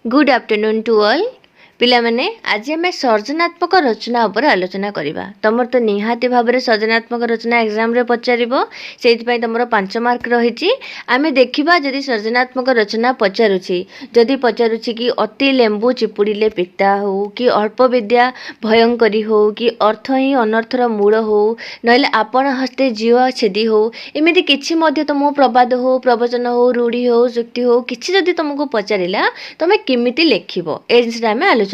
Good afternoon to all पिला माने आज आम सर्जनात्मक रचना उपर आलोचना करवा। तुम तो निहाती भाव में सर्जनात्मक रचना एग्जाम रे पचार से तुम 5 मार्क रही। आम देखा जदि सर्जनात्मक रचना पचारुची जदि पचारुची कि अति लेंबू चिपुड़िले पिता हो कि अल्प विद्या भयंकरी हो कि अर्थ ही अनर्थर मूल हो ना आपण हस्ते जीव छेदी हो एमती किसी तुम प्रवाद हो प्रवचन हो रूढ़ी हो युक्ति हो किसी जदि तुमको पचारा तुम किमिति लेखिब ए जिनिस आम आलोचना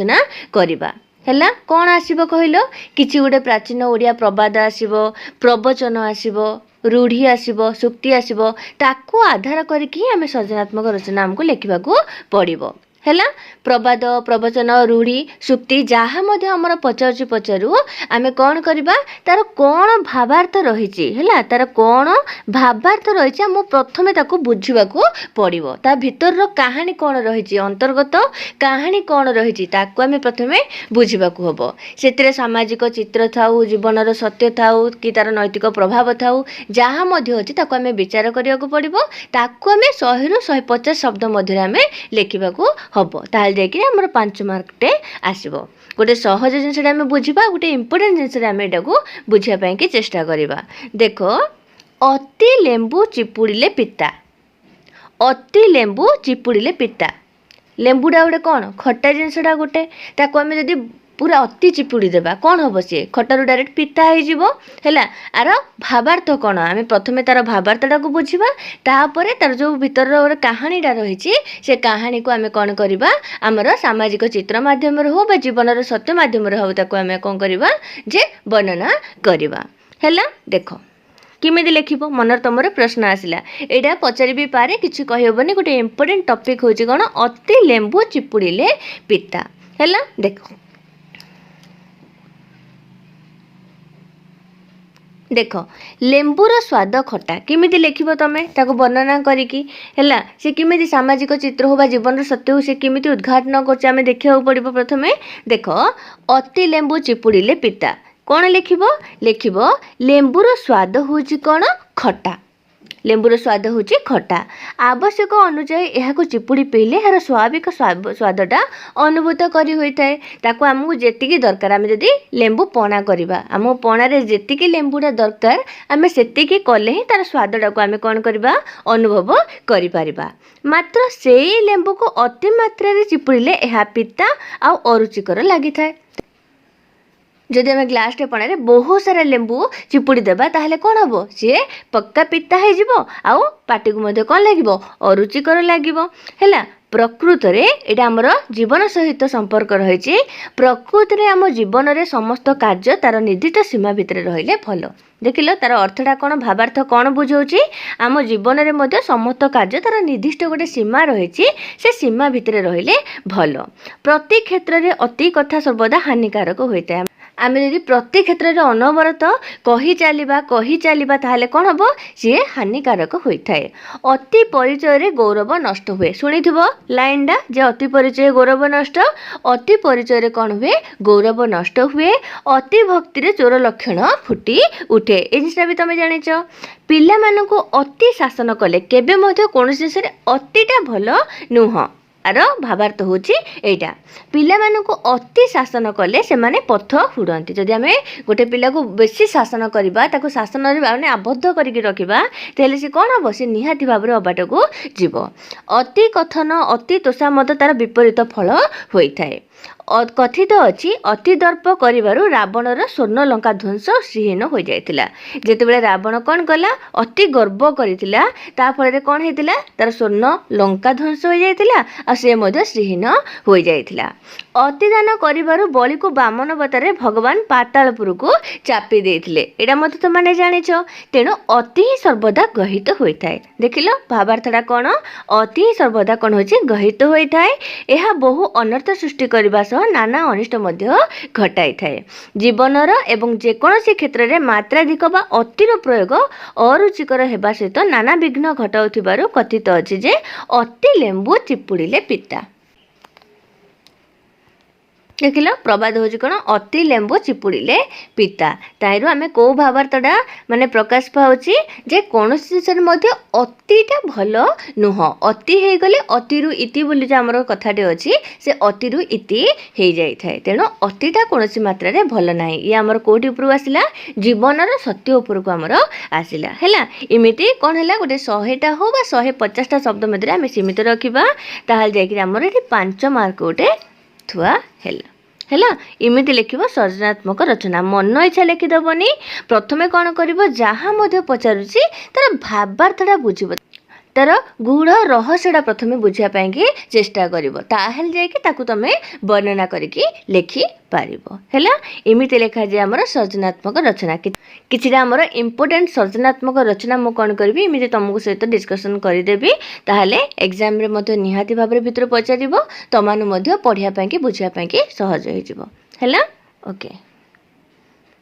करवा। है कौन आसब कहल किसी गोटे प्राचीन ओडिया प्रवाद आसब प्रवचन आसब रूढ़ी आसब सुक्ति आसब ताकू आधार करके आम सर्जनात्मक रचना आमको लेखा पड़ो। है प्रवाद प्रवचन रूढ़ी सुक्ति जहाँ आमर पचार पचारू आम कौन करवा तार कौन भावार्थ रही है तार कौन भावार्थ रही आम प्रथमे ताकू बुझा पड़ो। ता भीतर कहानी कौन रही अंतर्गत कहानी कौन रही ताकू आम प्रथमे बुझा हम से सामाजिक चित्र थाऊ जीवनर सत्य थाऊ कि तार नैतिक प्रभाव थाऊ जहाँ अच्छी ताकू आम विचार करा पड़ो। ताकू आम 100 ରୁ 150 शब्द मध्य आम लेखा हम ताल जाकि आमर 5 मार्कटे आसब। गोटे सहज जिनस आम बुझा गोटे इम्पोर्टेंट जिनस आम यहाँ बुझापी चेष्टा करवा। देख अति लेंबू चिपुड़िले पिता अति लेंबू चिपुड़िले पिता लेंबूटा गोटे कौन खट्टा जिनसटा गोटे ताको आम जदि पूरा अति चिपुड़ी देबा कौन हम सी खटारू डायरेक्ट पिता है आर भावार्थ कौन आम प्रथमे तार भावार्थटा को बुझा तापर तार जो भीतर गोटे कहानीटा रही से कहानी को आम कौन करवा आमर सामाजिक चित्र मध्यम हो बा जीवनर सत्य मध्यम हो ताको आम कौन करवा जे वर्णना करवा। है देख किमिति लेखिब मन तुम प्रश्न आसला यहाँ पचारि भी पारे किसी कहबनी गोटे इम्पोर्टेंट टॉपिक होची कौन अति लेंबू चिपुड़िले पिता। है देख देख लेंबूर स्वाद खटा किमिति लेखिब तमें ताको वर्णना करिकी है से किमिति सामाजिक चित्र हो बा जीवन सत्य हो से किमिति उद्घाटन कर देखा पड़ो। प्रथमे देख अति लेंबू चिपुड़िले पिता कौन लेखिब लेखिब लेंबूर स्वाद होची कौन खटा लेंबूर स्वाद होची खटा आवश्यक अनुसार यह चिपुड़ी पीले यार स्वाभाविक स्वादटा अनुभूत करी होता है ताको आमको जेतिकी दरकार आम जदि लेंबू पणा करवा आम पणारे जेतिकी लेंबूटा दरकार आम सेतिकी कले ही तार स्वादटा को आम कौन करवा अनुभव करिपारिबा। मात्र से लेंबू को अति मात्रा रे चिपुड़िले यह पिता आ अरुचिकर लगी थाए। जदि आम ग्लासटे पणारे बहुत सारा लेंबू चिपुड़ी देबा ताहले कौन हम सी पक्का पिता हो आउ पाटी को कौन लगे अरुचिकर लगे। है प्रकृत रे एटा आमर जीवन सहित संपर्क रही प्रकृत रे आम जीवन रे समस्त कार्य तार निर्दिष्ट सीमा भितर रहिले भल। देखिल तार अर्थटा कौन भावार्थ कौन बुझाऊँगी आम जीवन रे मध्य समस्त कार्य तार निर्दिष्ट गोटे सीमा रही से सीमा भितर रहिले भल। प्रति क्षेत्र में अति कथा सर्वदा हानिकारक होता है। आम यदि प्रति क्षेत्र में अनवरत कही चलवा ताहले कौन हम सी हानिकारक होता है। अति परिचय गौरव नष्ट हुए शुणी लाइनटा जे अति परिचय गौरव नष्ट अति परिचय कौन हुए गौरव नष्ट हुए अति भक्ति चोर लक्षण फुटी उठे ए जिनिसटा भी तुम जानिच। पिला मानकु अति शासन कले केबे मध्य कौन जिनिस अतिटा भल नुह आर भावार्थ होची एटा पिला मानकु अति शासन कले से माने पथ हुड़ती जदि आम गोटे पिला को बेसी शासन करवा ताको शासन माने आबद्ध करके रखा तेल से कौन हम सी निहाती भाव में अबाट को जीव। अति कथन अति तोषामद तार विपरीत फल होता है। कथित अच्छी अति दर्प करिबारु रावणर स्वर्ण लंका ध्वंस श्रीहीन हो जाइतिला। जेतेबेले रावण कौन कला अति गर्व करितिला ता फल कौन होता तार स्वर्ण लंका ध्वंस हो जाइतिला आ से मध्य श्रीहीन हो जाइतिला। अतिदान करिबारु बलि को बामन अवतारे भगवान पातालपुर को चापी देइथिले एटा मते तो माने जानिछ। तेणु अति ही सर्वदा गहित होता है। देखिल भावार्थटा कौन अति ही सर्वदा कौन होची गहित होता है। यह बहु अनर्थ सृष्टि करबा नाना अनिष्ट घटाई थाए। जीवनर एवं जेकोसी क्षेत्र में मात्राधिक बा अतिर प्रयोग अरुचिकर हेबा सहित नाना विघ्न घटाउथिबारु कथित अछि जे अति लेंबू चिपुड़िले पिता। ଦେଖିଲ ପ୍ରବାଦ ହେଉଛି କ'ଣ ଅତି ଲେମ୍ବୁ ଚିପୁଡ଼ିଲେ ପିତା। ତାହିରୁ ଆମେ କେଉଁ ଭାବାର୍ଥଟା ମାନେ ପ୍ରକାଶ ପାଉଛି ଯେ କୌଣସି ଜିନିଷରେ ମଧ୍ୟ ଅତିଟା ଭଲ ନୁହଁ। ଅତି ହେଇଗଲେ ଅତିରୁ ଇତି ବୋଲି ଯେଉଁ ଆମର କଥାଟେ ଅଛି ସେ ଅତିରୁ ଇତି ହେଇଯାଇଥାଏ। ତେଣୁ ଅତିଟା କୌଣସି ମାତ୍ରାରେ ଭଲ ନାହିଁ। ଇଏ ଆମର କେଉଁଠି ଉପରକୁ ଆସିଲା ଜୀବନର ସତ୍ୟ ଉପରକୁ ଆମର ଆସିଲା ହେଲା। ଏମିତି କ'ଣ ହେଲା ଗୋଟେ 100ଟା ହଉ ବା 150ଟା ଶବ୍ଦ ମଧ୍ୟରେ ଆମେ ସୀମିତ ରଖିବା ତାହେଲେ ଯାଇକିରି ଆମର ଏଠି 5 ମାର୍କ ଗୋଟେ ଥୁଆ ହେଲା। ଏମିତି ଲେଖିବ ସର୍ଜନାତ୍ମକ ରଚନା। ମନ ଇଚ୍ଛା ଲେଖିଦେବନି। ପ୍ରଥମେ କ'ଣ କରିବ ଯାହା ମଧ୍ୟ ପଚାରୁଛି ତାର ଭାବାର୍ଥଟା ବୁଝିବ, ତାର ଗୂଢ଼ ରହସ୍ୟଟା ପ୍ରଥମେ ବୁଝିବା ପାଇଁକି ଚେଷ୍ଟା କରିବ, ତାହେଲେ ଯାଇକି ତାକୁ ତୁମେ ବର୍ଣ୍ଣନା କରିକି ଲେଖିପାରିବ ହେଲା। ଏମିତି ଲେଖାଯାଏ ଆମର ସର୍ଜନାତ୍ମକ ରଚନା। କିଛିଟା ଆମର ଇମ୍ପୋର୍ଟାଣ୍ଟ ସର୍ଜନାତ୍ମକ ରଚନା ମୁଁ କ'ଣ କରିବି ଏମିତି ତୁମକୁ ସହିତ ଡିସ୍କସନ୍ କରିଦେବି, ତାହେଲେ ଏକ୍ଜାମ୍ରେ ମଧ୍ୟ ନିହାତି ଭାବରେ ଭିତରୁ ପଚାରିବ, ତୁମମାନଙ୍କୁ ମଧ୍ୟ ପଢ଼ିବା ପାଇଁକି ବୁଝିବା ପାଇଁକି ସହଜ ହେଇଯିବ ହେଲା। ଓକେ।